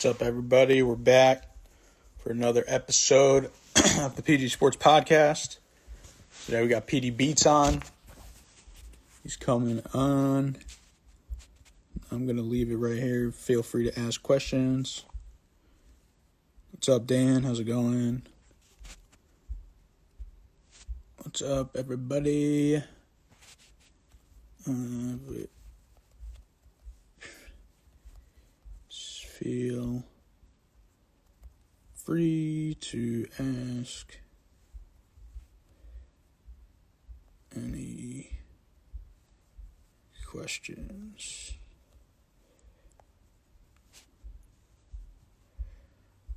What's up, everybody? We're back for another episode of the PG Sports Podcast. Today we got Petey Beats on. He's coming on. I'm going to leave it right here. Feel free to ask questions. What's up, Dan? How's it going? What's up, everybody? Feel free to ask any questions.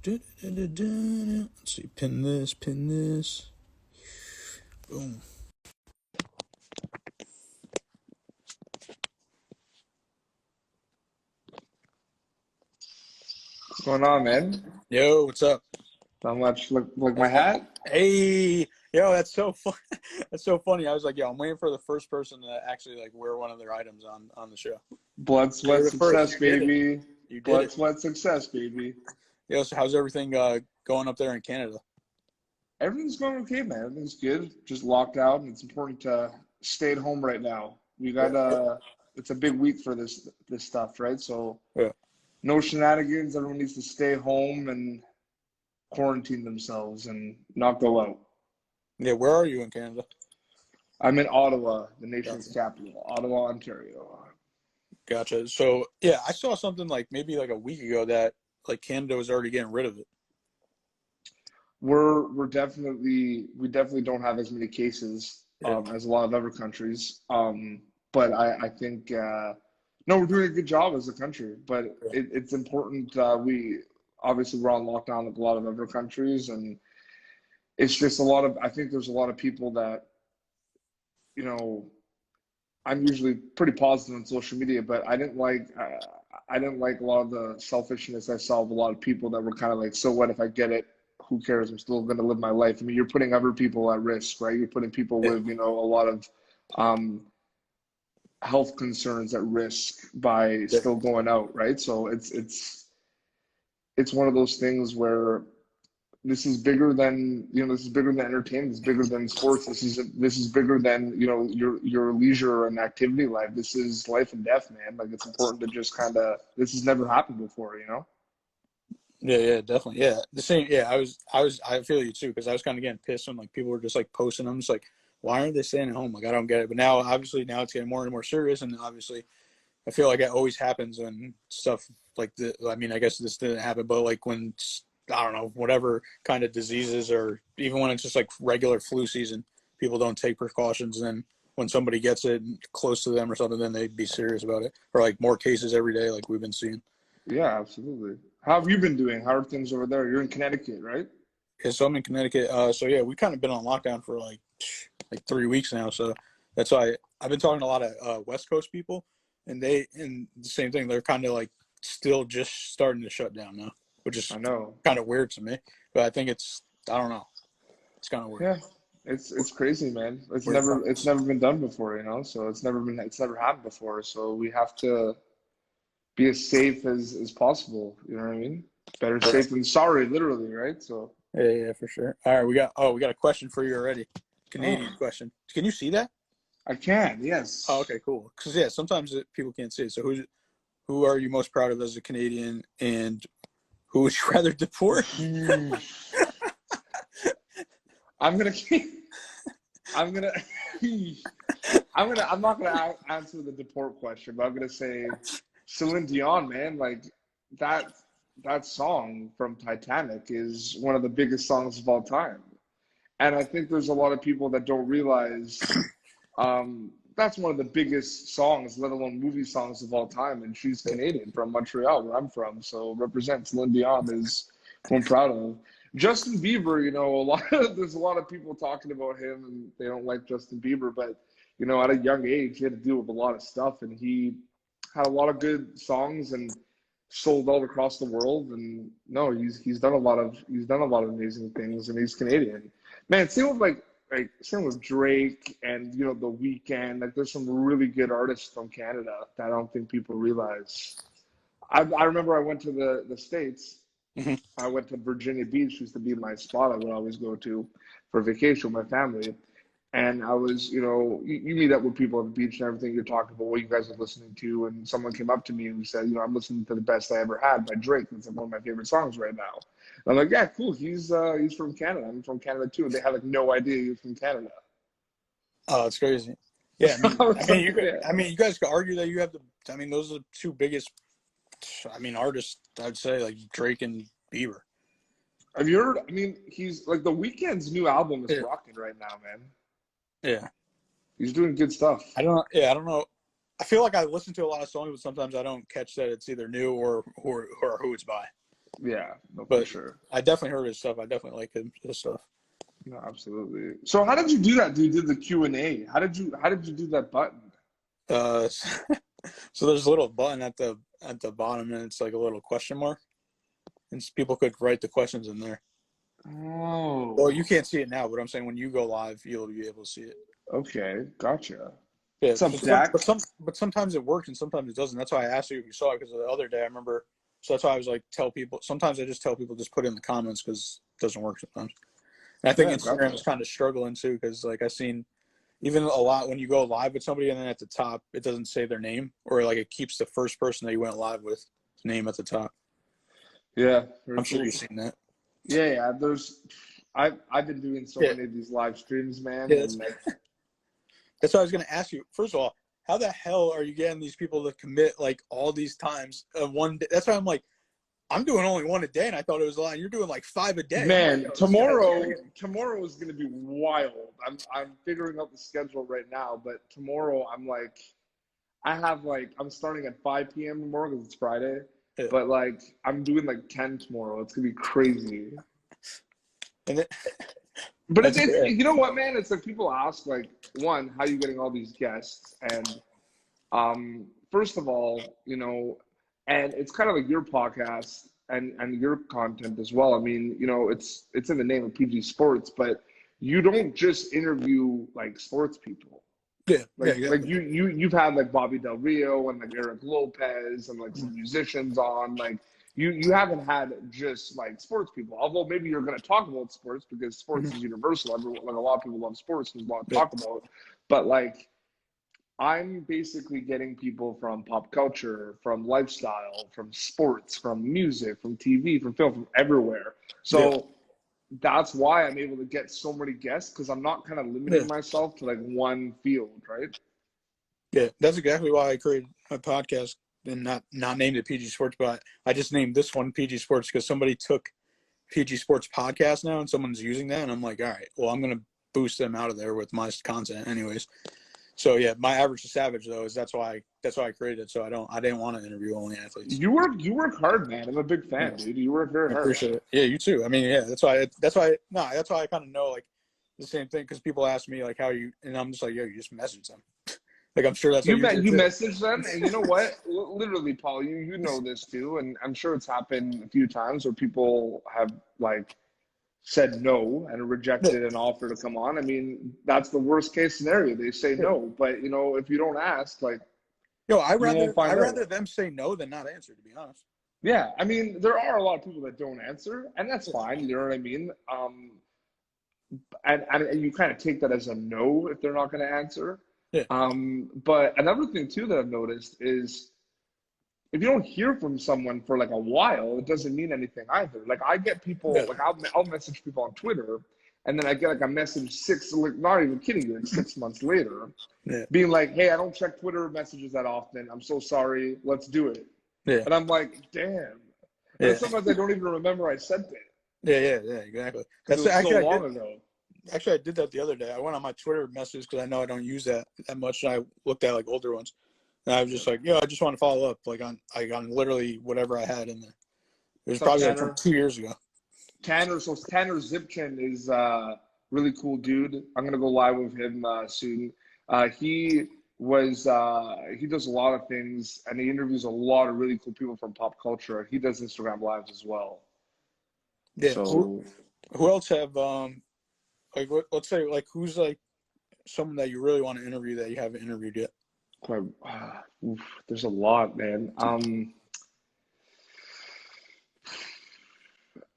Let's see, pin this. Boom. What's going on, man? Yo, what's up? Not much. Look my hat. Hey, yo, that's so fun. That's so funny. I was like, yo, I'm waiting for the first person to actually like wear one of their items on the show. Blood, sweat, success, baby. You did Blood, it. sweat, success, baby. Yo, so how's everything going up there in Canada? Everything's going okay, man. Everything's good. Just locked out, and it's important to stay at home right now. We got it's a big week for this stuff, right? So Yeah. no shenanigans. Everyone needs to stay home and quarantine themselves and not go out. Yeah, where are you in Canada? I'm in Ottawa, the nation's capital, Ottawa, Ontario. Gotcha. So yeah, I saw something like maybe like a week ago that like Canada was already getting rid of it. We definitely don't have as many cases as a lot of other countries. But I think no, we're doing a good job as a country. But it's important. We're on lockdown like a lot of other countries, and it's just I think there's a lot of people that, you know, I'm usually pretty positive on social media, but I didn't like a lot of the selfishness I saw of a lot of people that were kind of like, so what if I get it? Who cares? I'm still going to live my life. I mean, you're putting other people at risk, right? You're putting people with, a lot of health concerns at risk by still going out, right? So it's one of those things where this is bigger than entertainment. It's bigger than sports. This is bigger than, your leisure and activity life. This is life and death, man. Like, it's important to just this has never happened before, Yeah, definitely. Yeah, the same. Yeah, I feel you too, because I was kind of getting pissed when like people were just like posting. I'm just like, why aren't they staying at home? Like, I don't get it. But now, obviously, it's getting more and more serious, and obviously, I feel like it always happens when stuff like this. I mean, I guess this didn't happen, but like when, I don't know, whatever kind of diseases, or even when it's just like regular flu season, people don't take precautions. And when somebody gets it close to them or something, then they'd be serious about it. Or like more cases every day, like we've been seeing. Yeah, absolutely. How have you been doing? How are things over there? You're in Connecticut, right? Yeah, so I'm in Connecticut. So yeah, we kind of been on lockdown for like 3 weeks now. So that's why I've been talking to a lot of West Coast people, and the same thing. They're kind of like still just starting to shut down now, which is kind of weird to me. But I think I don't know. It's kind of weird. Yeah, it's crazy, man. It's never been done before, So it's never happened before. So we have to be as safe as possible. You know what I mean? Better safe than sorry, literally, right? So yeah, for sure. All right, we got a question for you already. Canadian question. Can you see that? I can, yes. Oh, okay, cool. Because yeah, sometimes people can't see it. So who are you most proud of as a Canadian, and who would you rather deport? I'm not gonna answer the deport question, but I'm gonna say Celine Dion, man. Like that song from Titanic is one of the biggest songs of all time. And I think there's a lot of people that don't realize that's one of the biggest songs, let alone movie songs of all time. And she's Canadian, from Montreal, where I'm from. So represents Celine Dion is who I'm proud of. Justin Bieber, there's a lot of people talking about him and they don't like Justin Bieber, but at a young age, he had to deal with a lot of stuff, and he had a lot of good songs and sold all across the world. And no, he's done a lot of amazing things, and he's Canadian. Man, same with Drake and The Weeknd. Like, there's some really good artists from Canada that I don't think people realize. I remember I went to the States. Hmm. I went to Virginia Beach, used to be my spot I would always go to for vacation with my family. And I was, you meet up with people on the beach and everything. You're talking about what you guys are listening to. And someone came up to me and said, I'm listening to The Best I Ever Had by Drake. It's like one of my favorite songs right now. And I'm like, yeah, cool. He's from Canada. I'm from Canada too. And they had like no idea he was from Canada. Oh, it's crazy. Yeah, So I was like, yeah. you guys could argue that you have the. I mean, those are the two biggest. I mean, artists. I'd say like Drake and Bieber. Have you heard? I mean, he's like The Weeknd's new album is Yeah. rocking right now, man. Yeah. He's doing good stuff. I don't. Yeah, I don't know. I feel like I listen to a lot of songs, but sometimes I don't catch that it's either new or who it's by. Yeah, no, for But sure. I definitely heard his stuff. I definitely like his stuff. No, absolutely. So how did you do that, dude? Did the Q&A? How did you do that button? Uh, so there's a little button at the bottom, and it's like a little question mark, and people could write the questions in there. Oh, Well, you can't see it now, but I'm saying when you go live, you'll be able to see it. okay, gotcha. Yeah, What's up, Zach? but sometimes it works and sometimes it doesn't. That's why I asked you if you saw it, because the other day I remember. So that's why I was like, tell people. Sometimes I just tell people just put it in the comments because it doesn't work sometimes. And I think Yeah, Instagram gotcha. is kind of struggling too, because like I've seen even a lot when you go live with somebody and then at the top it doesn't say their name, or like it keeps the first person that you went live with name at the top. Yeah, very I'm sure cool. you've seen that. Yeah. I've been doing so Yeah, many of these live streams, man, yeah. and like, That's what I was going to ask you. First of all, how the hell are you getting these people to commit like all these times one day? That's why I'm like, I'm doing only one a day, and I thought it was a lot. You're doing like 5 a day. I'm like, man, yo, this guy's tomorrow crazy. tomorrow is gonna be wild. I'm figuring out the schedule right now, but tomorrow I'm starting at 5 p.m. tomorrow because it's Friday, Yeah. but like I'm doing like 10 tomorrow. It's gonna be crazy. And it, But that's it's yeah. you know what, man? It's like people ask like, one, how are you getting all these guests? And first of all, and it's kind of like your podcast and your content as well. I mean, it's in the name of PG Sports, but you don't just interview like sports people. Yeah, yeah, Like exactly. you've had like Bobby Del Rio and like Eric Lopez and like some musicians on. Like you haven't had just like sports people. Although maybe you're going to talk about sports because sports is universal. Everyone, like a lot of people love sports. There's a lot to Yeah. talk about. But like I'm basically getting people from pop culture, from lifestyle, from sports, from music, from TV, from film, from everywhere. Yeah. So that's why I'm able to get so many guests because I'm not kind of Yeah. limiting myself to like one field, right? Yeah. That's exactly why I created my podcast and not named it PG Sports, but I just named this one PG Sports because somebody took PG Sports podcast now and someone's using that, and I'm like, all right, well, I'm gonna boost them out of there with my content, anyways. So yeah, my average to savage though is that's why I created it. So I didn't want to interview only athletes. You work hard, man. I'm a big Yeah, fan, dude. You work very I hard. appreciate it. Yeah, you too. I mean, yeah, that's why I kind of know like the same thing because people ask me like how you, and I'm just like, yo, you just message them. Like I'm sure that's what you did You too. message them, and you know what? Literally, Paul, you know this too, and I'm sure it's happened a few times where people have like said no and Yeah, rejected an offer to come on. I mean, that's the worst case scenario. They say yeah. no, but if you don't ask, like Yo, you won't I find out. rather them say no than not answer. To be honest. Yeah, I mean, there are a lot of people that don't answer, and that's Yeah, fine. You know what I mean? And you kind of take that as a no if they're not going to answer. yeah, But another thing too that I've noticed is if you don't hear from someone for like a while, it doesn't mean anything either. Like I get people, yeah, like I'll message people on Twitter, and then I get like a message like not even kidding you, like 6 months later, yeah, being like, "Hey, I don't check Twitter messages that often. I'm so sorry. Let's do it." yeah, And I'm like, "Damn." And then yeah, sometimes I don't even remember I sent it yeah, exactly. because it That's was so actually long ago. I did that the other day. I went on my Twitter messages because I know I don't use that much, and I looked at like older ones, and I was just like, I just want to follow up, like on literally whatever I had in there. It was What's up, probably like from Tanner? 2 years ago. Tanner Zipchen is really cool dude. I'm gonna go live with him soon. He does a lot of things and he interviews a lot of really cool people from pop culture. He does Instagram lives as well. Yeah. So Who else have like let's say like who's like someone that you really want to interview that you haven't interviewed yet? quite, there's a lot, man.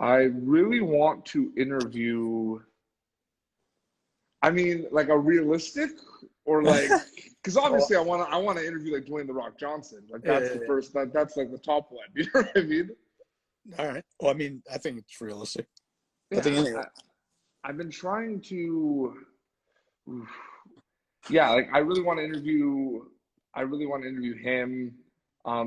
I really want to interview, I mean, like a realistic or like, because Well, obviously I want to interview like Dwayne the Rock Johnson. Like yeah, that's yeah, the yeah. first that's like the top one. You know what I mean? All right. Well, I mean, I think it's realistic. I think Yeah, anyway. I've been trying to, yeah, like I really want to interview him.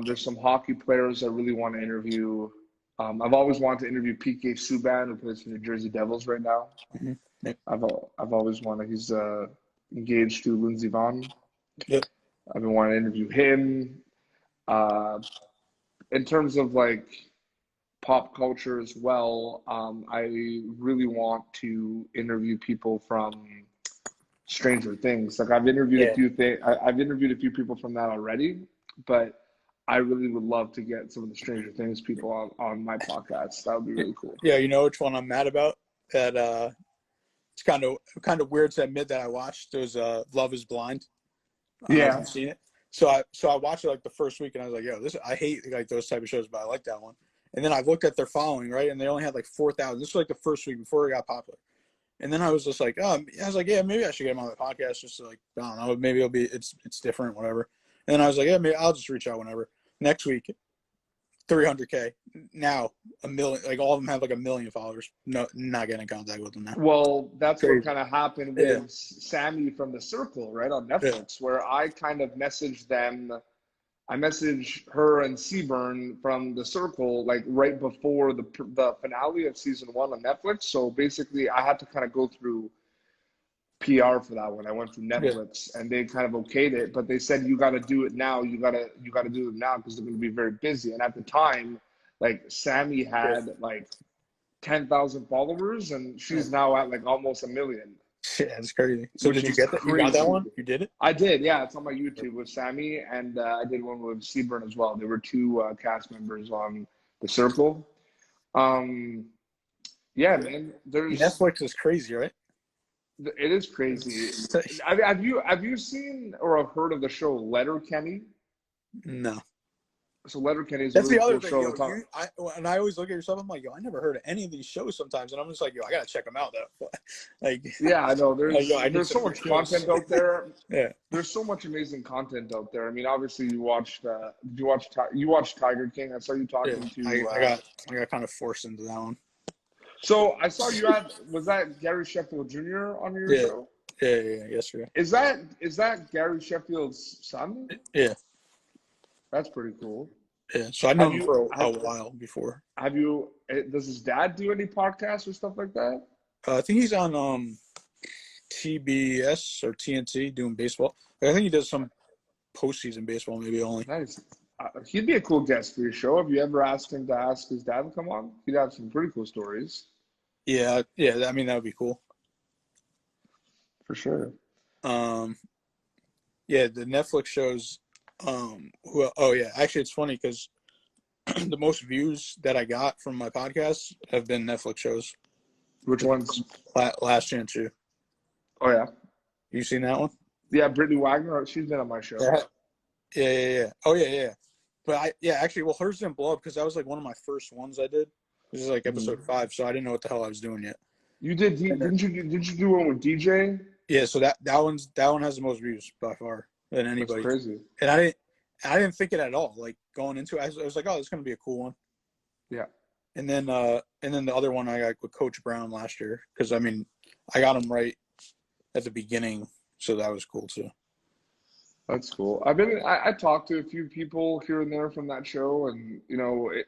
There's some hockey players I really want to interview. I've always wanted to interview PK Subban, who plays for the Jersey Devils right now. Mhm. Yep. I've always wanted. He's engaged to Lindsey Vonn. Yep. I've been wanting to interview him. Uh, in terms of like pop culture as well, I really want to interview people from Stranger Things. Like Yeah. I've interviewed a few people from that already, but I really would love to get some of the Stranger Things people on my podcast. That would be really cool. Yeah. You know which one I'm mad about? That it's kind of weird to admit that I watched. It was Love Is Blind. I don't know if Yeah. you've seen it. So I watched it like the first week, and I was like, "Yo, this I hate like those type of shows, but I like that one." And then I looked at their following, right, and they only had like 4,000. This was like the first week before it got popular. And then I was just like, I was like, yeah, maybe I should get him on the podcast just to like, I don't know, maybe it's different, whatever. And then I was like, yeah, maybe I'll just reach out whenever. Next week, 300K. Now a million, like all of them have like a million followers. No, not getting in contact with them now. Well, that's what Crazy. kind of happened Yeah, with Sammy from The Circle, right, on yeah, Netflix, where I kind of messaged them. I messaged her and Seaburn from The Circle like right before the finale of season one on Netflix. So basically, I had to kind of go through PR for that one. I went through yeah, Netflix and they kind of okayed it, but they said you got to do it now. You got to do it now because they're going to be very busy. And at the time, like Sammy yeah, had like 10,000 followers, and yeah. she's now at like almost a million, Yeah, it's crazy. So which did you is get that? You got that crazy. one? You did it? I did, yeah. It's on my YouTube with Sammy, and I did one with Seaburn as well. There were two cast members on The Circle. Um, yeah, man. Netflix is crazy, right? It is crazy. Have you seen or have heard of the show Letterkenny? No. So Letterkenny is a That's the really other cool thing, show. yo. And I always look at yourself. I'm like, yo, I never heard of any of these shows sometimes, and I'm just like, yo, I gotta check them out though. Like, Yeah, I know. yo, I need There's some so new much shows. content out there. Yeah, There's so much amazing content out there. I mean, obviously you watched. Did you watch? You watched Tiger King? I saw you yeah. talking I, to. I got I got kind of forced into that one. So I saw you had. Was that Gary Sheffield Jr. on your Yeah, show? yeah. Yesterday. Is that Gary Sheffield's son? Yeah, That's pretty cool. yeah. So I'd Have known him you for a have while before. have you? Does his dad do any podcasts or stuff like that? I think he's on TBS or TNT doing baseball. Like, I think he does some postseason baseball, maybe only. Nice. He'd be a cool guest for your show. Have you ever asked him to ask his dad to come on? He'd have some pretty cool stories. Yeah, yeah. I mean, that would be cool. For sure. Um, yeah, the Netflix shows. Oh yeah, actually, it's funny because the most views that I got from my podcast have been Netflix shows. Which ones? Last Chance You. Oh yeah. You seen that one? Yeah, Brittany Wagner, she's been on my show. Yeah. Yeah. Oh yeah. But actually, well, hers didn't blow up because that was like one of my first ones I did. This is like Mhm. episode 5, so I didn't know what the hell I was doing yet. You did, And then, didn't you do one with DJ? yeah, so that one has the most views by far than That's anybody. crazy. And I didn't think it at all. Like going into it, I was like, oh, this is gonna be a cool one. Yeah. And then the other one I got with Coach Brown last year because I mean I got him right at the beginning, so that was cool too. That's cool. I talked to a few people here and there from that show, and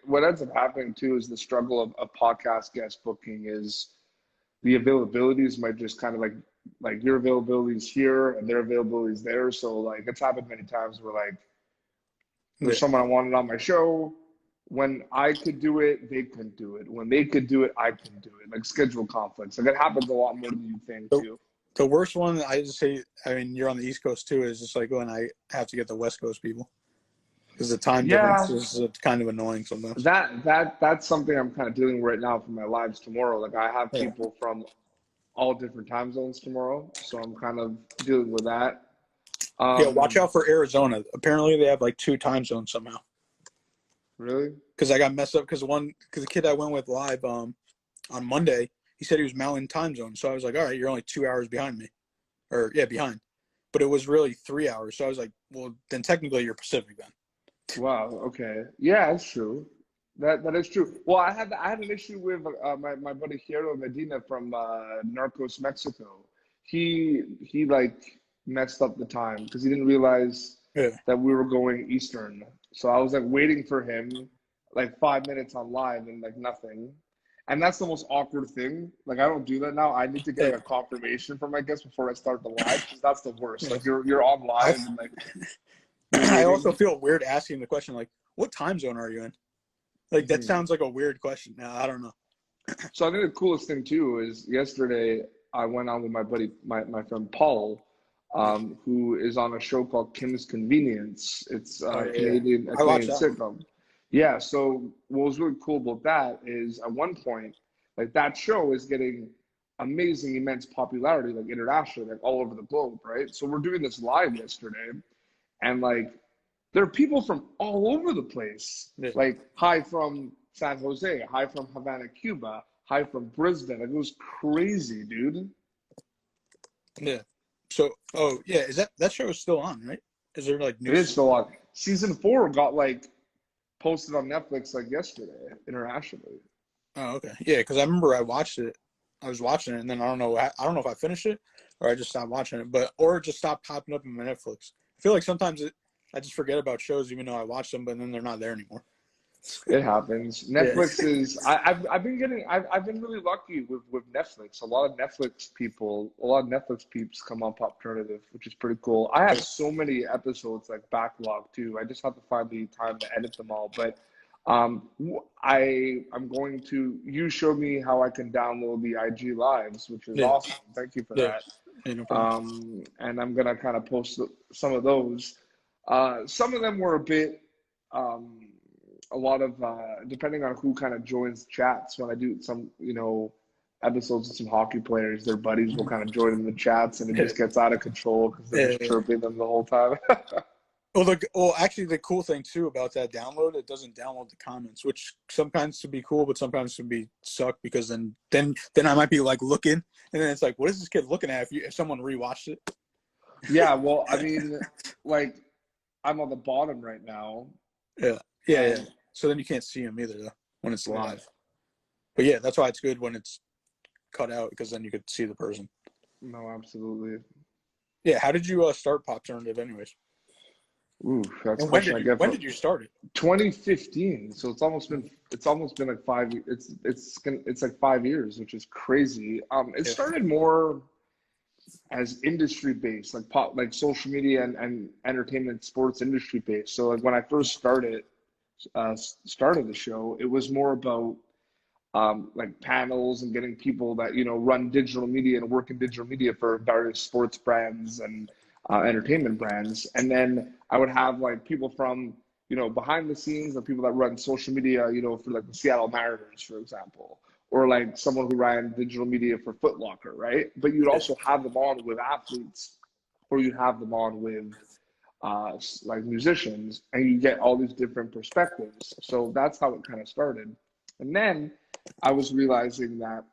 what ends up happening too is the struggle of podcast guest booking is the availabilities might just kind of like your availability is here and their availability is there. So like it's happened many times where like there's Yeah. someone I wanted on my show. When I could do it, they couldn't do it. When they could do it, I couldn't do it. Like schedule conflicts. Like it happens a lot more than you think So too. the worst one I just say, I mean, you're on the East Coast too, is just like when I have to get the West Coast people because the time difference Yeah, is kind of annoying sometimes. that's something I'm kind of dealing with right now for my lives tomorrow. Like I have Yeah. people from all different time zones tomorrow, so I'm kind of dealing with that. Yeah, watch Um, out for Arizona. Apparently they have like 2 time zones somehow. Really? because I got messed up because the kid I went with live on Monday, he said he was Mountain time zone, so I was like, all right, you're only 2 hours behind me, or yeah, behind, but it was really 3 hours, so I was like, well, then technically you're Pacific then. Wow. Okay. Yeah, that's true. That is true. Well, I had an issue with my buddy Hierro Medina from Narcos Mexico. He like messed up the time because he didn't realize Yeah, that we were going Eastern. So I was like waiting for him like 5 minutes on live and like nothing. And that's the most awkward thing. Like I don't do that now. I need to get yeah, like a confirmation from my guest before I start the live because that's the worst. yeah. Like you're on I live and like you're I also waiting. feel weird asking the question like, what time zone are you in? Like that Mhm. sounds like a weird question. Now I don't know. So I think the coolest thing too is yesterday I went on with my buddy, my friend Paul, Yeah. who is on a show called Kim's Convenience. It's Oh a yeah, yeah. A I watched Canadian that one. sitcom. Yeah. So what was really cool about that is at one point, like that show is getting amazing, immense popularity, like internationally, like all over the globe, right? So we're doing this live yesterday, and like there are people from all over the place. Yeah, Like hi from San Jose, hi from Havana, Cuba, hi from Brisbane. Like, it was crazy, dude. yeah. So, oh yeah, is that show is still on, right? Is there like It new is season? still on. Season 4 got like posted on Netflix like yesterday internationally. Oh, okay. Yeah, because I remember I watched it. I was watching it, and then I don't know if I finished it or I just stopped watching it, but or it just stopped popping up in my Netflix. I feel like sometimes I just forget about shows even though I watch them, but then they're not there anymore. It happens. Yeah, Netflix is. I've been getting. I've been really lucky with Netflix. A lot of Netflix peeps come on Pop Alternative, which is pretty cool. I have so many episodes like backlog too. I just have to find the time to edit them all. But I'm going to. You showed me how I can download the IG lives, which is yeah, awesome. Thank you for yeah. that. Yeah, no problem. And I'm gonna kind of post some of those. Some of them were a bit. Um, a lot of depending on who kind of joins chats when I do some episodes of some hockey players, their buddies will kind of join in the chats and it Yeah, just gets out of control because they're yeah, just yeah. chirping them the whole time. Actually, the cool thing too about that download, it doesn't download the comments, which sometimes can be cool, but sometimes can be suck because then I might be like looking, and then it's like, what is this kid looking at? If someone rewatched it, Yeah, well, I mean, like I'm on the bottom right now, yeah, yeah, yeah. and So then you can't see them either though when it's yeah, live. But yeah, that's why it's good when it's cut out because then you could see the person. no, absolutely. Yeah, how did you start Pop Alternative, anyways? Ooh, that's a And question I get when from did you start it? 2015. So it's almost been like it's like 5 years, which is crazy. It Yeah, started more as industry based, like social media and entertainment sports industry based. So like when I first started the show, it was more about like panels and getting people that run digital media and work in digital media for various sports brands and entertainment brands. And then I would have like people from behind the scenes, and people that run social media, for like the Seattle Mariners, for example, or like someone who ran digital media for Foot Locker, right? But you'd yeah, also have them on with athletes, or you'd have them on with like musicians, and you get all these different perspectives. So that's how it kind of started. And then I was realizing that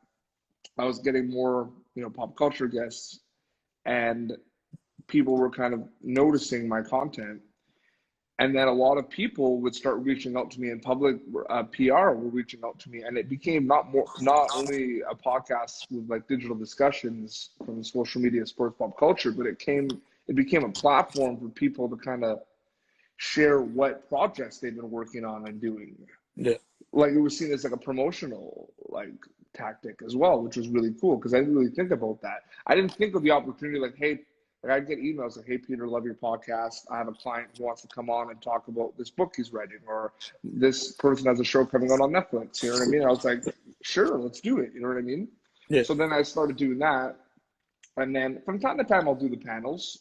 I was getting more, pop culture guests, and people were kind of noticing my content. And then a lot of people would start reaching out to me in public. PR were reaching out to me, and it became not only a podcast with like digital discussions from social media, sports, pop culture, but it became a platform for people to kind of share what projects they've been working on and doing. yeah, Like it was seen as like a promotional like tactic as well, which was really cool because I didn't really think about that. I didn't think of the opportunity like, hey, like I'd get emails like, hey Peter, love your podcast. I have a client who wants to come on and talk about this book he's writing, or this person has a show coming out on Netflix. You know what I mean? I was like, sure, let's do it. You know what I mean? yeah. So then I started doing that. And then from time to time I'll do the panels.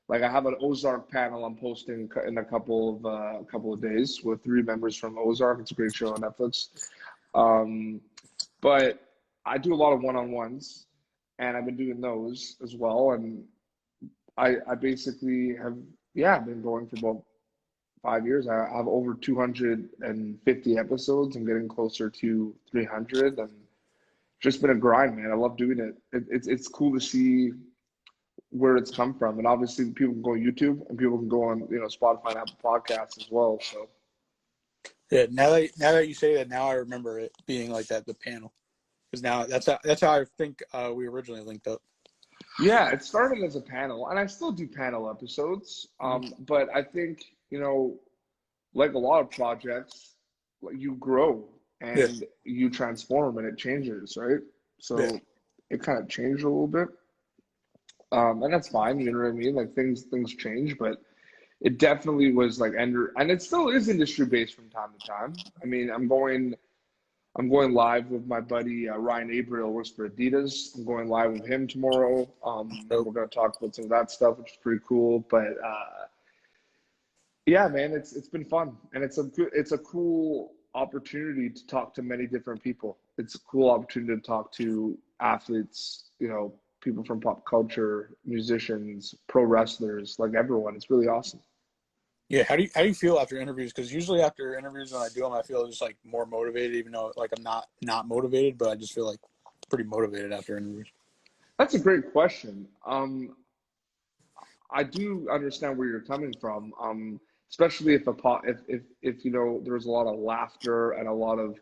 Like I have an Ozark panel I'm posting in a couple of days with three members from Ozark. It's a great show on Netflix. Um, but I do a lot of one-on-ones, and I've been doing those as well. And I basically have, yeah, been going for about 5 years. I have over 250 episodes. I'm getting closer to 300, and just been a grind, man. I love doing it. It's cool to see where it's come from, and obviously people can go on YouTube and people can go on Spotify and Apple Podcasts as well. So Yeah, now that you say that, now I remember it being like that, the panel, because now that's how I think we originally linked up. yeah, it started as a panel, and I still do panel episodes. But I think like a lot of projects, like you grow Yeah, and you transform and it changes, right? yeah, So it kind of changed a little bit, and that's fine. You know what I mean? Like things change, but it definitely was like and it still is industry based from time to time. I mean, I'm going live with my buddy Ryan Abriel, works for Adidas. I'm going live with him tomorrow. And so we're going to talk about some of that stuff, which is pretty cool. But yeah, man, it's been fun, and it's a cool opportunity to talk to many different people. It's a cool opportunity to talk to athletes, people from pop culture, musicians, pro wrestlers, like everyone. It's really awesome. yeah. How do you feel after interviews? Because usually after interviews, when I do them, I feel just like more motivated, even though like I'm not motivated, but I just feel like pretty motivated after interviews. That's a great question. I do understand where you're coming from, especially if there's a lot of laughter and a lot of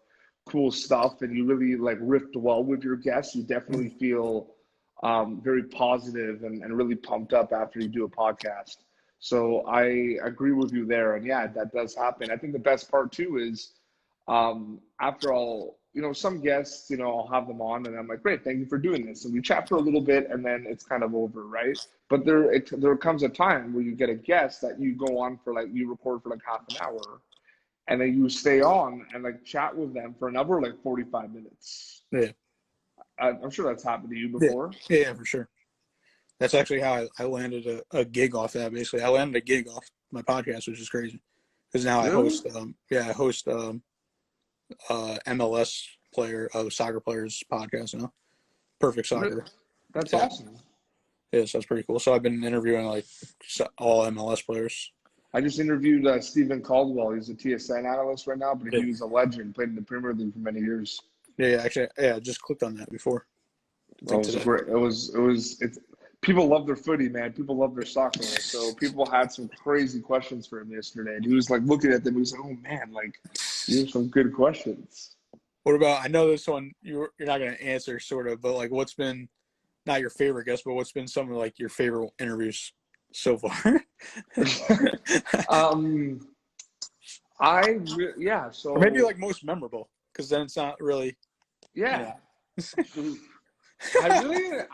cool stuff, and you really like riffed well with your guests. You definitely feel very positive and really pumped up after you do a podcast. So I agree with you there, and yeah, that does happen. I think the best part too is after all, some guests, I'll have them on and I'm like, great, thank you for doing this. And we chat for a little bit and then it's kind of over, right? But there comes a time where you get a guest that you go on for like, you record for like half an hour and then you stay on and like chat with them for another like 45 minutes. Yeah, I'm sure that's happened to you yeah, before. yeah, for sure. That's actually how I landed a gig off that. Basically, I landed a gig off my podcast, which is crazy. Because now I Really? host, MLS soccer players podcast. Perfect Re- Soccer. That's Yeah, awesome. yeah, so that's pretty cool. So I've been interviewing like all MLS players. I just interviewed Stephen Caldwell. He's a TSN analyst right now, but Yeah, he was a legend, played in the Premier League for many years. yeah, actually, yeah, I just clicked on that before. I Well, think it was a today. great. It's people love their footy, man. People love their soccer. So people had some crazy questions for him yesterday, and he was like looking at them. He was like, "Oh man, like these are some good questions." What about? I know this one you're not going to answer, sort of, but like, what's been not your favorite guest, but what's been some of like your favorite interviews so far? um, yeah. Or maybe So like most memorable, because then it's not really, you know. yeah,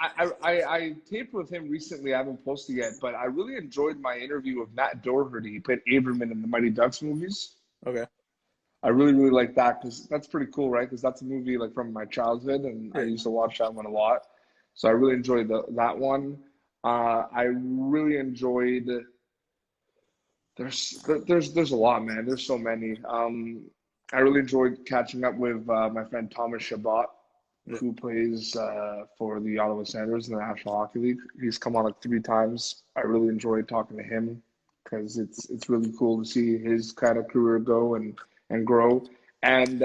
I taped with him recently. I haven't posted yet, but I really enjoyed my interview with Matt Doherty. He played Averman in the Mighty Ducks movies. Okay. I really, really like that because that's pretty cool, right? Because that's a movie like from my childhood, and I Yeah. used to watch that one a lot. So I really enjoyed that one. I really enjoyed. There's a lot, man. There's so many. I really enjoyed catching up with my friend Thomas Chabot, Yeah. who plays for the Ottawa Senators in the National Hockey League. He's come on like 3 times. I really enjoyed talking to him because it's really cool to see his kind of career go and grow. And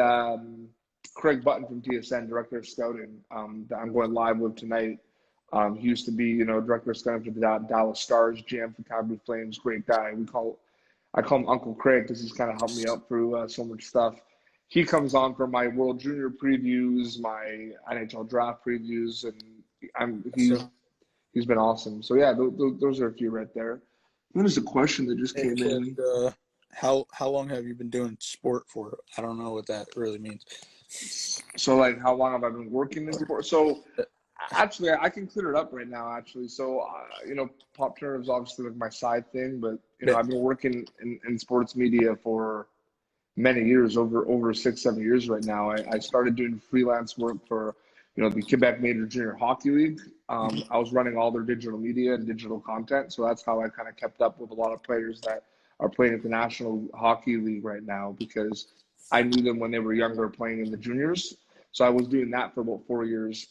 Craig Button from TSN, director of scouting, that I'm going live with tonight. He used to be, director of scouting for the Dallas Stars, GM for Calgary Flames. Great guy. I call him Uncle Craig because he's kind of helped me out through so much stuff. He comes on for my World Junior previews, my NHL draft previews, and So, he's been awesome. So yeah, those are a few right there. Then there's a question that just came in. how long have you been doing sport for? I don't know what that really means. So like, how long have I been working in sports? So actually, I can clear it up right now. Actually, so Pop Turner is obviously like my side thing, but Yeah. I've been working in sports media for many years, over 6, 7 years right now. I started doing freelance work for the Quebec Major Junior Hockey League. I was running all their digital media and digital content, so that's how I kind of kept up with a lot of players that are playing at the National Hockey League right now because I knew them when they were younger playing in the juniors. So I was doing that for about 4 years.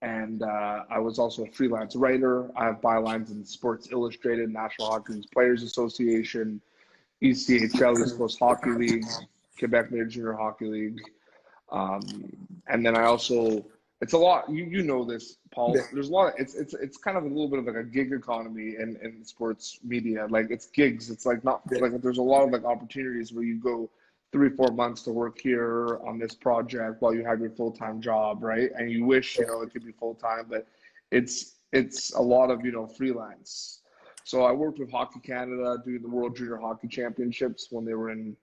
And I was also a freelance writer. I have bylines in Sports Illustrated, National Hockey League Players Association, ECHL, East Coast Hockey League, Quebec Major Junior Hockey League. And then I also, it's a lot, you know this, Yeah. Paul. There's a lot of, it's kind of a little bit of like a gig economy in sports media. Like it's gigs. It's like not Yeah. like there's a lot of like opportunities where you go 3-4 months to work here on this project while you have your full-time job, right? And you wish, you know, it could be full-time, but it's a lot of, you know, freelance. So I worked with Hockey Canada doing the World Junior Hockey Championships when they were in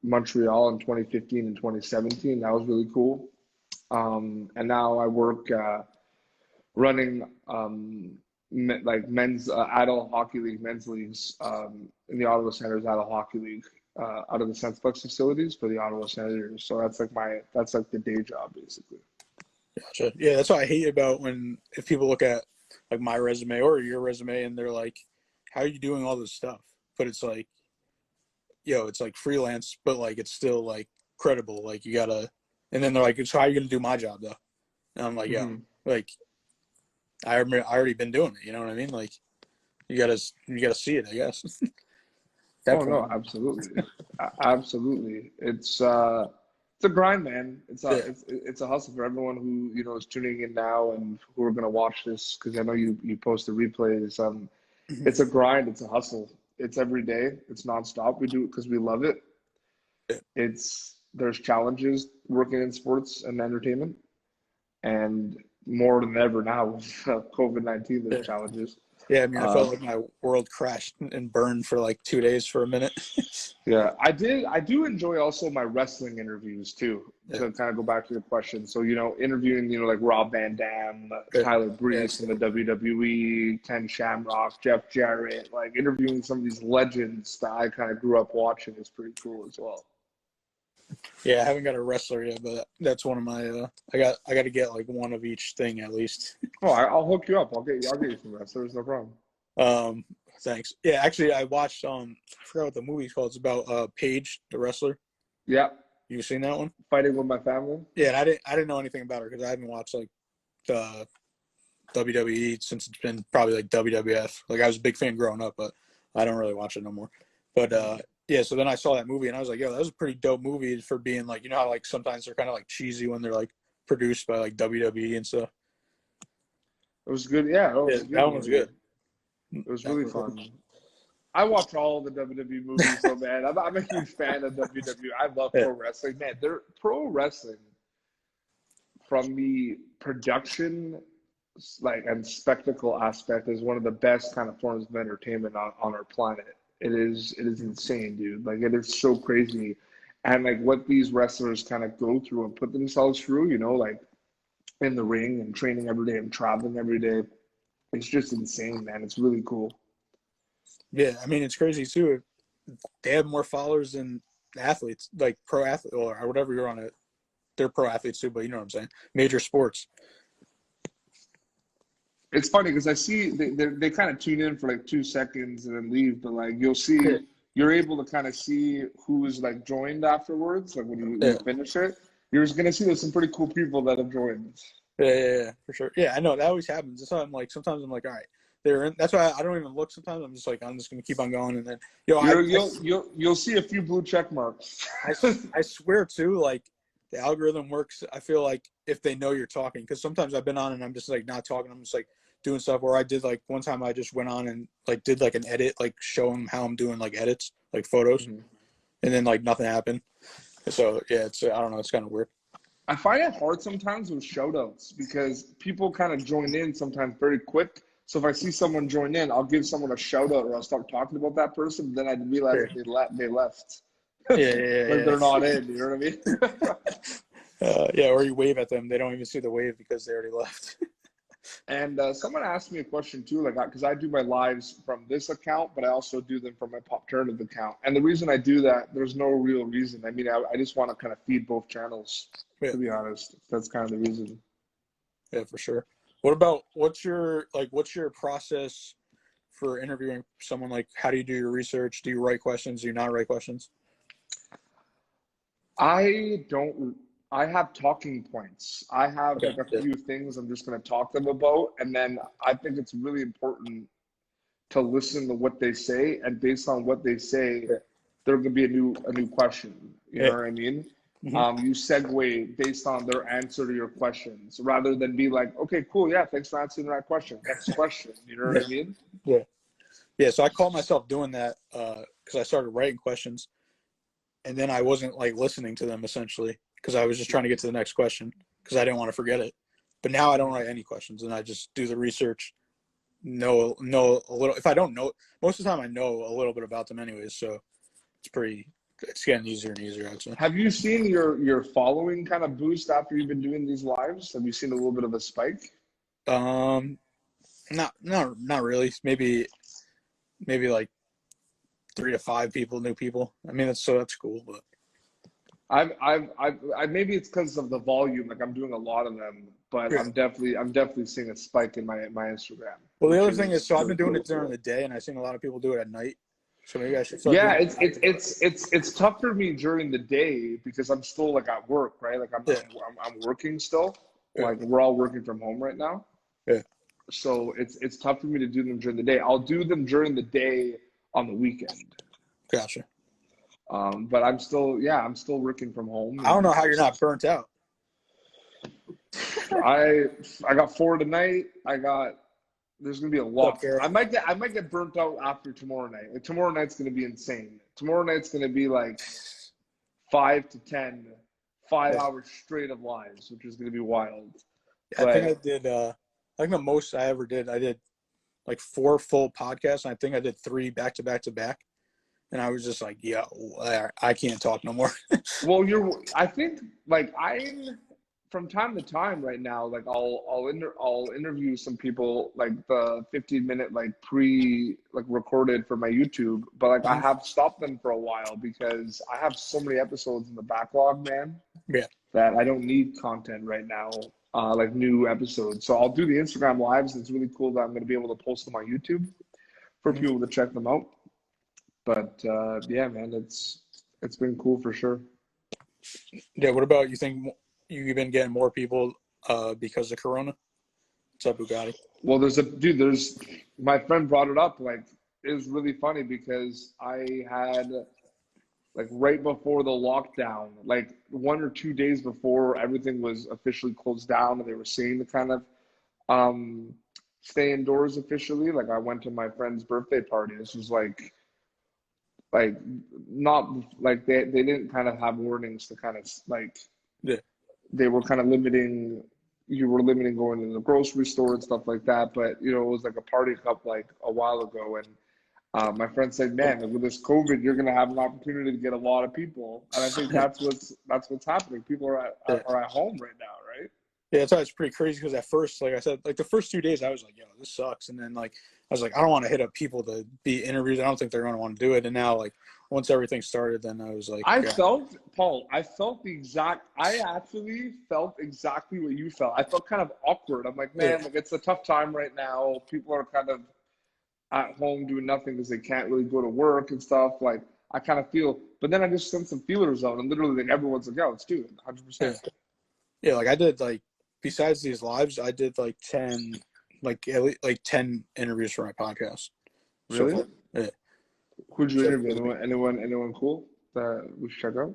Montreal in 2015 and 2017. That was really cool. And now I work running like men's adult hockey league, men's leagues in the Ottawa Senators adult hockey league out of the Sensplex facilities for the Ottawa Senators. So that's like the day job basically. Gotcha. Yeah, that's what I hate about if people look at like my resume or your resume and they're like, how are you doing all this stuff? But it's like, it's like freelance, but like it's still like credible. Like you gotta, and then they're like, so how are you gonna do my job though? And I'm like, like I already been doing it. You know what I mean? Like you gotta see it, I guess. Oh no, absolutely, absolutely. It's a grind, man. It's a hustle for everyone who is tuning in now and who are gonna watch this because I know you post the replays. It's a grind. It's a hustle. It's every day. It's nonstop. We do it because we love it. There's challenges working in sports and entertainment, and more than ever now with COVID-19, there's challenges. Yeah, I mean, I felt like my world crashed and burned for like 2 days for a minute. Yeah, I do enjoy also my wrestling interviews too. To kind of go back to your question. So, interviewing, like Rob Van Dam, Tyler Breeze in the WWE, Ken Shamrock, Jeff Jarrett, like interviewing some of these legends that I kind of grew up watching is pretty cool as well. Yeah, I haven't got a wrestler yet, but that's one of my. I got to get like one of each thing at least. Oh, I'll hook you up. I'll get you some wrestlers. No problem. Thanks. Yeah, actually, I watched. I forgot what the movie's called. It's about Paige, the wrestler. Yeah. You seen that one? Fighting with My Family. Yeah, and I didn't know anything about her because I haven't watched like the WWE since it's been probably like WWF. Like I was a big fan growing up, but I don't really watch it no more. But yeah, so then I saw that movie and I was like, yo, that was a pretty dope movie for being like, how like sometimes they're kind of like cheesy when they're like produced by like WWE and stuff. It was good. Yeah, that one was good. It was really fun. I watch all the WWE movies, so man, I'm a huge fan of WWE. I love pro wrestling. Man, they're pro wrestling from the production and spectacle aspect is one of the best kind of forms of entertainment on our planet. It is insane, dude. Like it is so crazy. And like what these wrestlers kind of go through and put themselves through, like in the ring and training every day and traveling every day. It's just insane, man. It's really cool. Yeah, I mean, it's crazy too. They have more followers than athletes, like pro athlete or whatever you're on it. They're pro athletes too, but you know what I'm saying? Major sports. It's funny because I see they kind of tune in for like 2 seconds and then leave, but like you're able to kind of see who is like joined afterwards. Like when you finish it, you're just gonna see there's some pretty cool people that have joined. Yeah, for sure. Yeah, I know that always happens. That's why I'm like sometimes I'm like, all right, they're in. That's why I don't even look. Sometimes I'm just like I'm just gonna keep on going, and then you'll see a few blue check marks. I swear too, like the algorithm works. I feel like if they know you're talking, because sometimes I've been on and I'm just like not talking. I'm just like doing stuff. Or I did like one time I just went on and like did like an edit, like showing how I'm doing like edits, like photos, and then like nothing happened. So yeah, it's I don't know. It's kind of weird. I find it hard sometimes with shoutouts because people kind of join in sometimes very quick. So if I see someone join in, I'll give someone a shout out or I'll start talking about that person. But then I realize they left. Yeah. They're not in. You know what I mean? Or you wave at them. They don't even see the wave because they already left. And someone asked me a question too, like because I do my lives from this account, but I also do them from my Popternative account. And the reason I do that, there's no real reason. I mean, I just want to kind of feed both channels. To be honest, that's kind of the reason. Yeah, for sure. What about what's your process for interviewing someone? Like, how do you do your research? Do you write questions? Do you not write questions? I have talking points. I have like a few things I'm just going to talk to them about. And then I think it's really important to listen to what they say, and based on what they say, Yeah. there could be a new question. You know what I mean? Mm-hmm. You segue based on their answer to your questions, rather than be like, okay, cool, yeah, thanks for answering that question. Next question. You know what I mean? Yeah. Yeah. So I caught myself doing that because I started writing questions, and then I wasn't like listening to them essentially because I was just trying to get to the next question because I didn't want to forget it. But now I don't write any questions, and I just do the research. Know a little. If I don't know, most of the time I know a little bit about them anyways. So it's getting easier and easier, I'd say. Have you seen your following kind of boost after you've been doing these lives? Have you seen a little bit of a spike? Not really. Maybe like 3 to 5 new people. I mean, that's cool, but I maybe it's because of the volume. Like I'm doing a lot of them, but yeah. I'm definitely seeing a spike in my Instagram. Well, the Which other thing is, so I've really been doing cool. it during the day, and I've seen a lot of people do it at night. So maybe I should start Yeah, doing it. it's tough for me during the day because I'm still like at work, right? Like I'm working still. Yeah. Like we're all working from home right now. Yeah. So it's tough for me to do them during the day. I'll do them during the day on the weekend. Gotcha. But I'm still working from home. I don't know how you're not burnt out. I got 4 tonight. There's gonna be a lot. Okay. I might get burnt out after tomorrow night. Like tomorrow night's gonna be insane. Tomorrow night's gonna be like 5 to 10, 5 hours straight of lives, which is gonna be wild. I think I did. I think the most I ever did, I did like 4 full podcasts. And I think I did 3 back to back to back. And I was just like, yo, I can't talk no more. Well, I think like from time to time right now, like I'll interview some people like the 15-minute like recorded for my YouTube, but like I have stopped them for a while because I have so many episodes in the backlog, man. Yeah. That I don't need content right now, like new episodes. So I'll do the Instagram lives. It's really cool that I'm going to be able to post them on YouTube for people to check them out. But yeah, man, it's been cool for sure. Yeah. What about you? Think you've been getting more people because of Corona? What's up, Bugatti? Well, there's my friend brought it up. Like it was really funny because I had like right before the lockdown, like 1 or 2 days before everything was officially closed down, and they were saying to kind of stay indoors officially. Like I went to my friend's birthday party. This was like not like they didn't kind of have warnings to kind of like they were kind of limiting going to the grocery store and stuff like that, but it was like a party cup like a while ago, and my friend said, man, with this COVID you're gonna have an opportunity to get a lot of people, and I think that's what's happening. People are at home right now, right? Yeah, that's why it's pretty crazy because at first, like I said, like the first 2 days I was like, yo, this sucks. And then like I was like, I don't want to hit up people to be interviewed. I don't think they're going to want to do it. And now like once everything started, then I was like, I actually felt exactly what you felt. I felt kind of awkward. I'm like, man, like it's a tough time right now. People are kind of at home doing nothing because they can't really go to work and stuff. Like I kind of feel, but then I just sent some feelers out, and literally like everyone's like, oh, let's do it, 100%. Yeah, like I did like besides these lives, I did like 10, like at least like 10 interviews for my podcast. Really? So, yeah. Who'd you interview? Anyone cool that we should check out?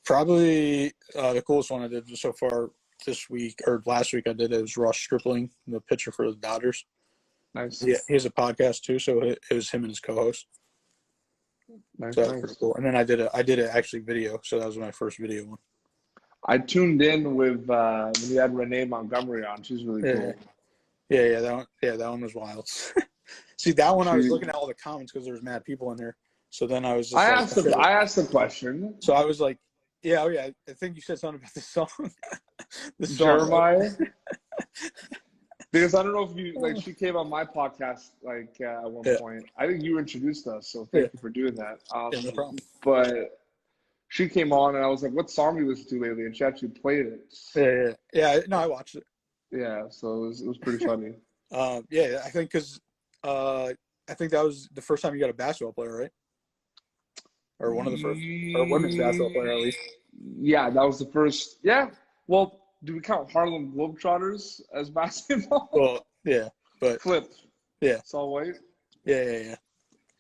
Probably the coolest one I did so far this week or last week I did it was Ross Stripling, the pitcher for the Dodgers. Nice. Yeah, he has a podcast too, so it was him and his co-host. Nice, so that was pretty cool. And then I did it actually video, so that was my first video one. I tuned in with when you had Renee Montgomery on. She's really cool. Yeah, that one was wild. See, that one I was looking at all the comments because there was mad people in there. So then I was just I asked the question. So I was like, yeah, I think you said something about this song. Jeremiah. Because I don't know if you like she came on my podcast like at one point. I think you introduced us, so thank you for doing that. No problem. But she came on and I was like, what song do you listen to lately? And she actually played it. Yeah. No, I watched it. Yeah, so it was pretty funny. Yeah, I think because I think that was the first time you got a basketball player, right? Or one of the first, or women's basketball player at least. Yeah, that was the first. Yeah, well, do we count Harlem Globetrotters as basketball? Well, yeah. But Flip. yeah, Saul White. yeah.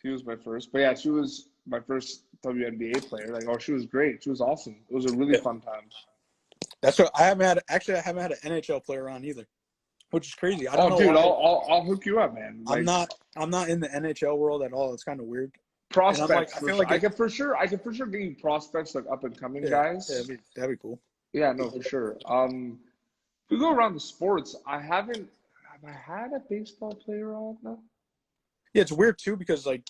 She was my first. But yeah, she was my first WNBA player. Like, oh, she was great. She was awesome. It was a really Yeah. fun time. That's what I haven't had. Actually, I haven't had an NHL player on either, which is crazy. I don't Oh, know dude, why. I'll hook you up, man. I'm Like, not in the NHL world at all. It's kind of weird. And I'm like, prospects I for feel sure. like I can for sure get you prospects, like up and coming yeah, guys. that'd be cool. Yeah, no, for sure. If we go around the sports, have I had a baseball player on? No. Yeah, it's weird too because like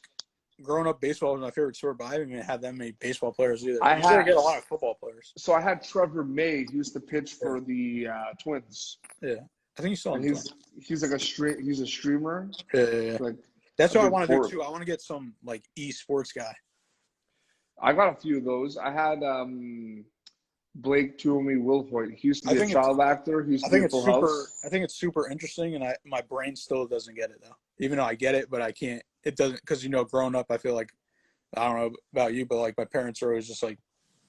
growing up, baseball was my favorite sport, but I haven't even had that many baseball players either. I Usually, I had get a lot of football players. So I had Trevor May. He used to pitch Yeah, for the Twins, yeah. I think he's still on and the Twins. he's like he's a streamer, Yeah. like That's a what I big want to do port. too. I want to get some like esports guy. I got a few of those. I had Blake Tuomi Wilhoit. He used to I be a think it's child actor. He used I to be think in it's Full super. House. I think it's super interesting, and my brain still doesn't get it though. Even though I get it, but I can't. It doesn't because growing up, I feel like I don't know about you, but like my parents are always just like,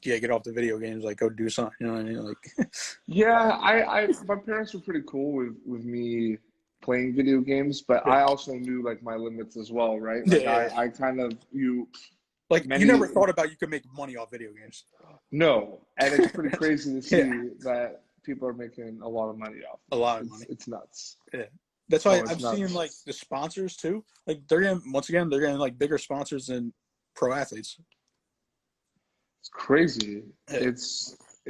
yeah, get off the video games, like go do something. You know what I mean? Like, Yeah, I my parents were pretty cool with me playing video games, but yeah, I also knew like my limits as well, right? yeah, Like yeah, yeah. I kind of Like you many never thought about you could make money off video games. no, and it's pretty crazy to Yeah, see that people are making a lot of money off a of it. lot of money. It's nuts. Yeah, that's why Oh, it's I'm seeing like nuts. the sponsors too. Like they're getting like bigger sponsors than pro athletes. It's crazy. Yeah.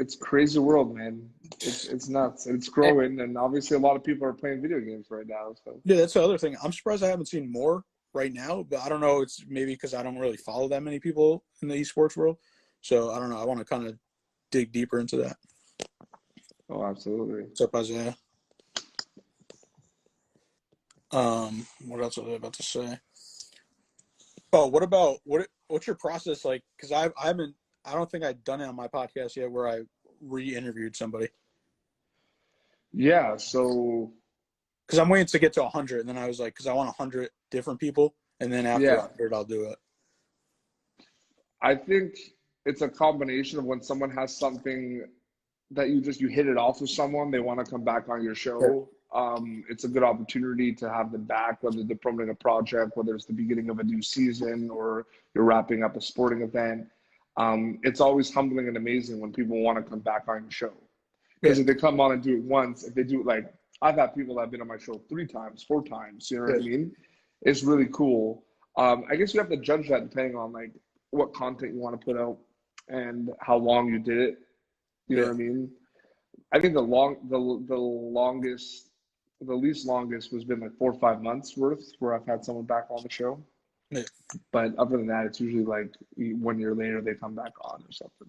It's crazy world, man. It's nuts. And it's And, growing, and obviously a lot of people are playing video games right now. So yeah, that's the other thing. I'm surprised I haven't seen more right now, but I don't know. It's maybe because I don't really follow that many people in the esports world. So I don't know. I want to kind of dig deeper into that. oh, absolutely. What's up, Isaiah? What else was I about to say? Oh, what's your process like? Because I don't think I've done it on my podcast yet where I re-interviewed somebody. Yeah, so Because I'm waiting to get to 100, and then I was like, because I want 100 different people, and then after yeah, 100, I'll do it. I think it's a combination of when someone has something that you hit it off with someone, they want to come back on your Yeah. show. It's a good opportunity to have them back, whether they're promoting a project, whether it's the beginning of a new season or you're wrapping up a sporting event. It's always humbling and amazing when people want to come back on your show. Yeah. Because if they come on and do it once, if they do it like I've had people that have been on my show 3 times, 4 times, you know what I Yeah. mean? It's really cool. I guess you have to judge that depending on like what content you want to put out and how long you did it. You know Yeah. what I mean? I think the least longest was been like 4 or 5 months worth where I've had someone back on the show. Yeah. But other than that, it's usually like 1 year later they come back on or something.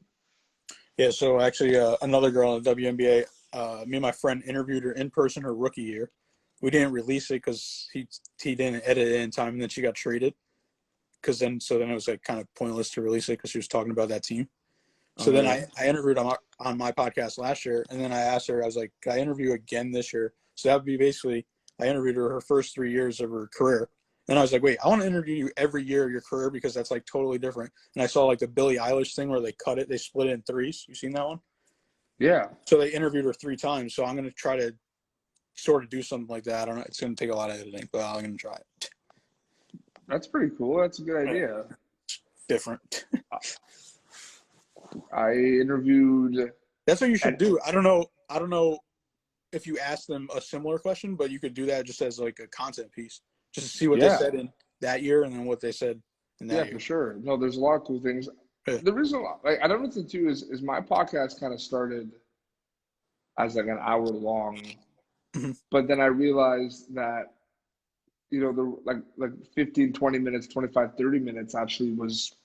Yeah, so actually, another girl in the WNBA, me and my friend interviewed her in person her rookie year. We didn't release it because he didn't edit it in time, and then she got traded. So then it was like kind of pointless to release it because she was talking about that team. So Oh then yeah, I interviewed on my podcast last year, and then I asked her, I was like, can I interview again this year? So that would be basically, I interviewed her first 3 years of her career. And I was like, wait, I want to interview you every year of your career because that's like totally different. And I saw like the Billie Eilish thing where they cut it, they split it in threes. You seen that one? yeah. So they interviewed her 3 times. So I'm going to try to sort of do something like that. I don't know. It's going to take a lot of editing, but I'm going to try it. That's pretty cool. That's a good idea. Different. I interviewed That's what you should and do. I don't know if you ask them a similar question, but you could do that just as like a content piece, just to see what they yeah, said in that year and then what they said in yeah, that for year. sure. No, there's a lot of cool things. Yeah. The reason, like, I don't know what to do is my podcast kind of started as like an hour long, Mhm. but then I realized that the like 15, 20 minutes, 25, 30 minutes actually was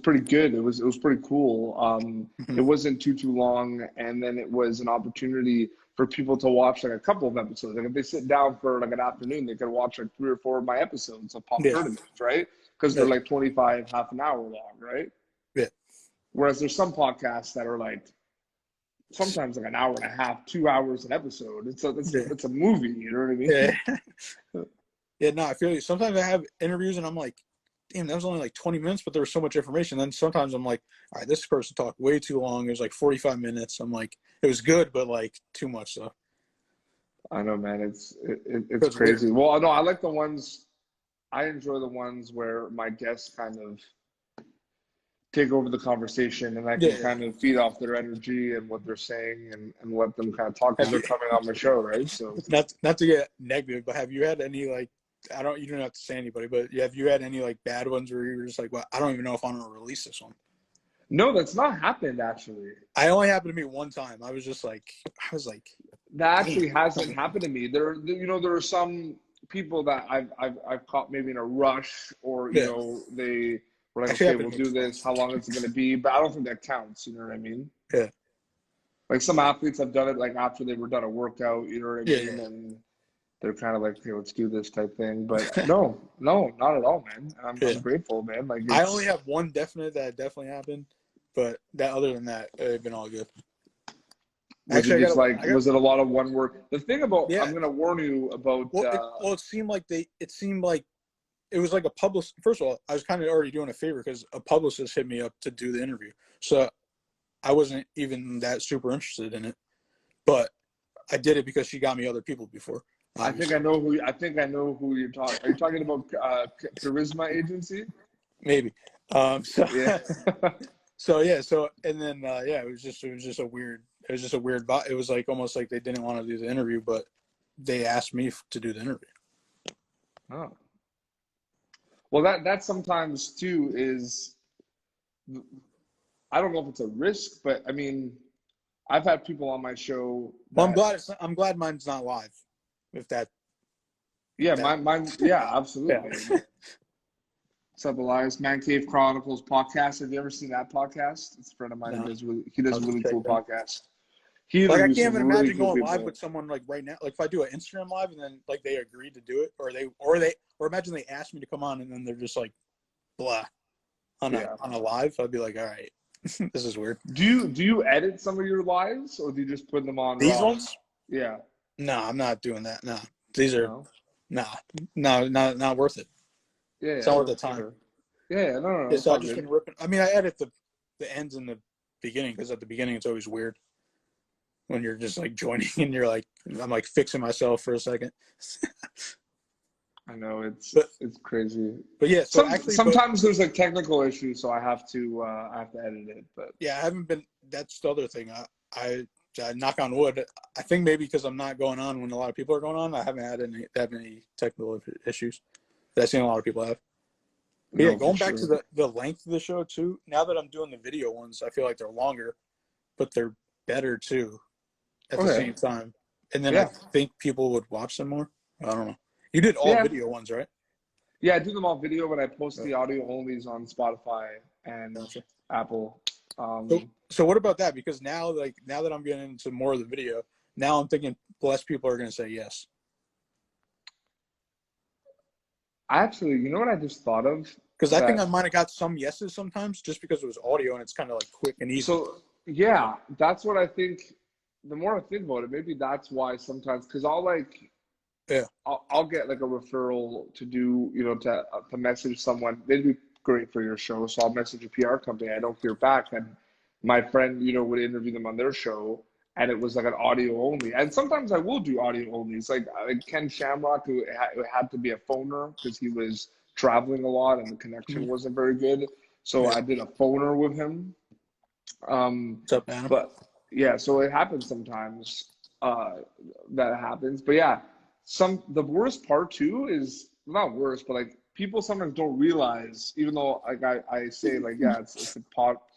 pretty good. It was pretty cool. It Mhm. wasn't too long, and then it was an opportunity for people to watch like a couple of episodes. Like if they sit down for like an afternoon, they could watch like 3 or 4 of my episodes of Pop Yeah. Tournaments, right? Because they're Yeah. like 25, half an hour long, right? Yeah. Whereas there's some podcasts that are like sometimes like an hour and a half, 2 hours an episode. Yeah. It's a movie, you know what I mean? Yeah. Yeah. No, I feel you. Sometimes I have interviews and I'm like, damn, that was only like 20 minutes, but there was so much information. Then sometimes I'm like, all right, this person talked way too long. It was like 45 minutes. I'm like, it was good, but like too much stuff. I know, man. It's It's weird. crazy. Well, no, I like the ones. I enjoy the ones where my guests kind of take over the conversation, and I Yeah, can yeah. kind of feed off their energy and what they're saying, and let them kind of talk because Have they're you, coming on my show, right? So not to get negative, but have you had any like, you don't have to say anybody, but have you had any like bad ones where you were just like, well, I don't even know if I'm gonna release this one? no, that's not happened actually. I only happened to me one time. I was like, That damn. actually hasn't happened to me. There are some people that I've caught maybe in a rush, or Yeah, they were like, actually okay, happened we'll to me do this. twice. How long is it going to be? But I don't think that counts. You know what I mean? Yeah, Like some athletes have done it like after they were done a workout. You know what I yeah, mean? And they're kind of like, okay, let's do this type thing. But no, no, not at all, man. I'm yeah. grateful, man. Like I only it's. have one definite that definitely happened, but other than that, it's been all good. Was it Actually, just like, I got, was it a lot of one word? The thing about, yeah. I'm going to warn you about, It seemed like it was like a publicist. First of all, I was kind of already doing a favor because a publicist hit me up to do the interview, so I wasn't even that super interested in it, but I did it because she got me other people before. Obviously. I think I know who you're talking. Are you talking about Charisma Agency? Maybe. So Yeah. so yeah, so and then yeah, it was just a weird. It was just a weird. It was like almost like they didn't want to do the interview, but they asked me to do the interview. Oh. Well, that sometimes too is, I don't know if it's a risk, but I mean, I've had people on my show Well, that, I'm glad mine's not live. If that, yeah, that mine, yeah, yeah. absolutely. What's up, Elias? Man Cave Chronicles podcast. Have you ever seen that podcast? It's a friend of mine. No, He does I'll a just really check cool that. podcast. He Like I interviews can't some even really imagine cool going live people. with someone like right now. Like if I do an Instagram live and then like they agreed to do it, or imagine they asked me to come on and then they're just like blah Yeah. on a live. I'd be like, all right, this is weird. Do you edit some of your lives, or do you just put them on These raw? ones? Yeah. No, I'm not doing that. No, these are No. nah, no, not worth it. Yeah, It's yeah, not worth no, the for time. sure. Yeah, yeah, no, Yeah, it's so I all just good. been ripping. I mean, I edit the ends and the beginning because at the beginning it's always weird when you're just like joining and you're like I'm like fixing myself for a second. I know but it's crazy. but yeah, so actually, but Sometimes there's a technical issue, so I have to edit it. But yeah, I haven't been. That's the other thing. I knock on wood. I think maybe because I'm not going on when a lot of people are going on, I haven't had any technical issues that I've seen a lot of people have. But yeah, no, for going back to sure. the length of the show too. Now that I'm doing the video ones, I feel like they're longer, but they're better too at the Okay. same time. And then I Yeah. think people would watch them more. I don't know. You did all Yeah. video ones, right? Yeah, I do them all video, but I post Yeah. the audio onlys on Spotify and Gotcha. Apple. So what about that? Because now that I'm getting into more of the video, now I'm thinking less people are going to say yes. Actually, you know what I just thought of? Because I think I That might have got some yeses sometimes just because it was audio and it's kind of like quick and easy. so yeah, that's what I think. The more I think about it, maybe that's why sometimes, because Yeah. I'll get like a referral to do, to message someone. They'd be great for your show. So I'll message a PR company. I don't hear back. And my friend, would interview them on their show, and it was like an audio only. And sometimes I will do audio only. It's like Ken Shamrock, who it had to be a phoner because he was traveling a lot and the connection Mhm. wasn't very good. So Yeah. I did a phoner with him. What's up, Adam? But yeah, so it happens sometimes, that happens. But yeah, the worst part too is not worse, but like people sometimes don't realize, even though like I say like, yeah, it's a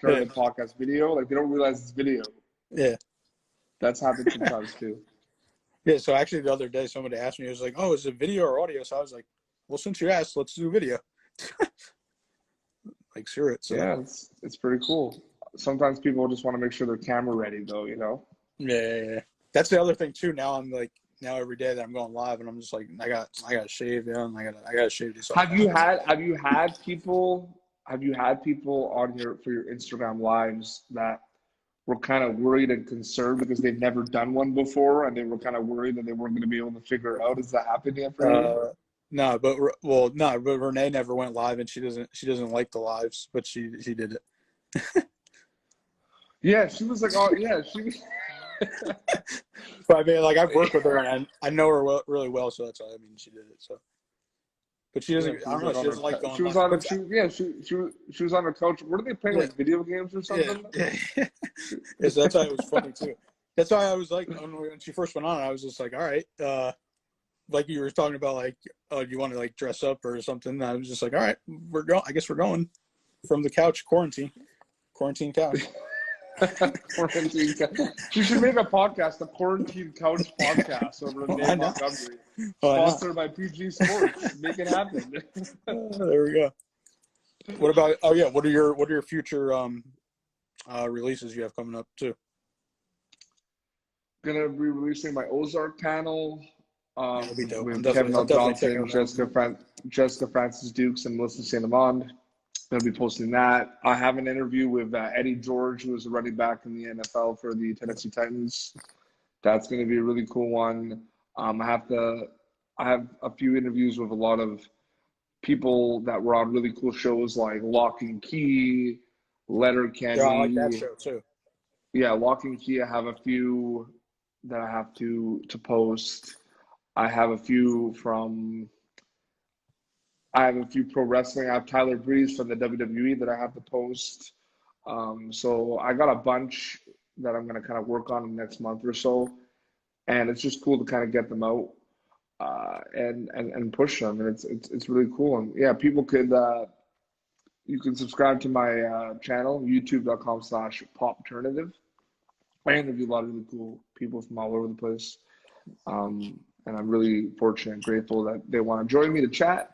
Yeah. podcast video, like they don't realize it's video. Yeah. That's happened sometimes too. Yeah. So actually the other day somebody asked me, it was like, oh, is it video or audio? So I was like, well, since you asked, let's do video. Like, screw it. So Yeah, it's pretty cool. Sometimes people just want to make sure they're camera ready though. yeah. That's the other thing too. Now I'm like, now every day that I'm going live and I'm just like, I got to shave, yeah, and I got to shave these. Have you had people on for your Instagram lives that were kind of worried and concerned because they've never done one before and they were kind of worried that they weren't going to be able to figure it out? Has that happened yet for you? No, but Renee never went live and she doesn't like the lives, but she did it. Yeah, she was like, oh yeah, But I mean, like I've worked with her and I know her really well, so that's why I mean she did it. So, but she Yeah, doesn't. she I don't was know. like She on doesn't like her. going She was much. on. But She was on her couch. What are they playing, yeah, like video games or yeah, something? yeah. Yeah, so that's why it was funny too. That's why I was like, when she first went on, I was just like, all right, like you were talking about, like, oh, you want to like dress up or something? And I was just like, all right, we're going. I guess we're going from the couch, quarantine couch. Quarantine. She should make a podcast, the Quarantine Couch Podcast, over in Why Dave not? Montgomery, Why not? sponsored by PG Sports. Make it happen. There we go. What about? Oh yeah, what are your future releases you have coming up too? Gonna be releasing my Ozark panel That'll be dope. with Kevin I'll L. definitely check Johnson, out that. Jessica Francis Dukes, and Melissa St. Amand. Gonna be posting that. I have an interview with Eddie George, who is a running back in the NFL for the Tennessee Titans. That's gonna be a really cool one. I have a few interviews with a lot of people that were on really cool shows like Lock and Key, Letter Yeah, I like that Kenny. show too. Yeah, Lock and Key. I have a few that I have to post. I have a few from. I have a few pro wrestling. I have Tyler Breeze from the WWE that I have to post. So I got a bunch that I'm gonna kind of work on in the next month or so, and it's just cool to kind of get them out and push them, and it's really cool. And yeah, people could you can subscribe to my channel, youtube.com/popternative. I interview a lot of really cool people from all over the place. And I'm really fortunate and grateful that they want to join me to chat.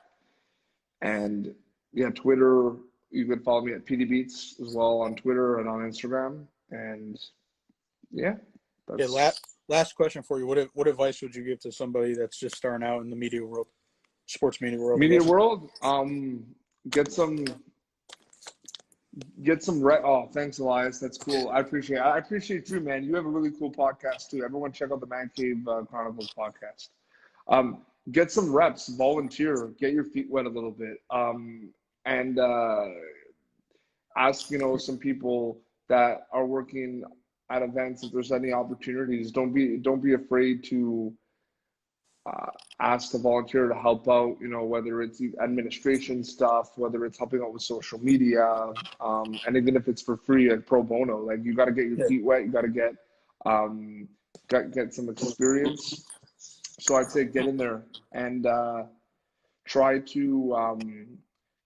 And yeah, Twitter, you can follow me at Petey Beats as well on Twitter and on Instagram. And yeah, Yeah. that's Last question for you. What advice would you give to somebody that's just starting out in the media world, sports media world, I media guess? world. Get some oh, thanks, Elias. That's cool. I appreciate you, man. You have a really cool podcast too. Everyone check out the Man Cave Chronicles podcast. Get some reps, volunteer, get your feet wet a little bit. And ask, some people that are working at events if there's any opportunities. Don't be afraid to ask the volunteer to help out, whether it's administration stuff, whether it's helping out with social media, and even if it's for free and pro bono, like you got to get your Yeah. feet wet, you got to get some experience. So I'd say get in there and try to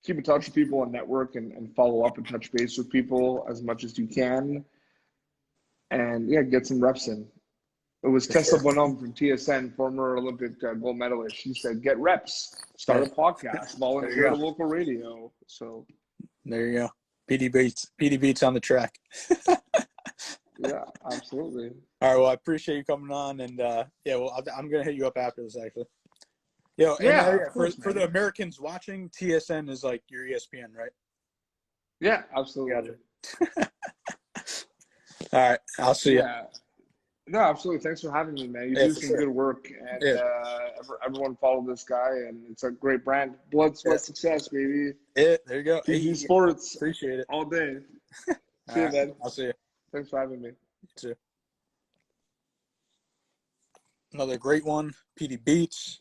keep in touch with people and network and follow up and touch base with people as much as you can. And yeah, get some reps in. It was Tessa Bonhomme from TSN, former Olympic gold medalist. She said, get reps, start a podcast, volunteer at a local radio. So there you go. PD Beats on the track. yeah, absolutely. All right. Well, I appreciate you coming on, and yeah, well, I'm gonna hit you up after this actually. Yeah, And of course, for the Americans watching, TSN is like your ESPN, right? Yeah, absolutely. Gotcha. All right, I'll see you. Yeah. No, absolutely. Thanks for having me, man. You do some good work, and everyone follow this guy, and it's a great brand. Blood, sweat, success, baby. Yeah, there you go. PG Sports. Appreciate it. All day. See you, man. I'll see you. Thanks for having me. You too. Another great one, PD Beats.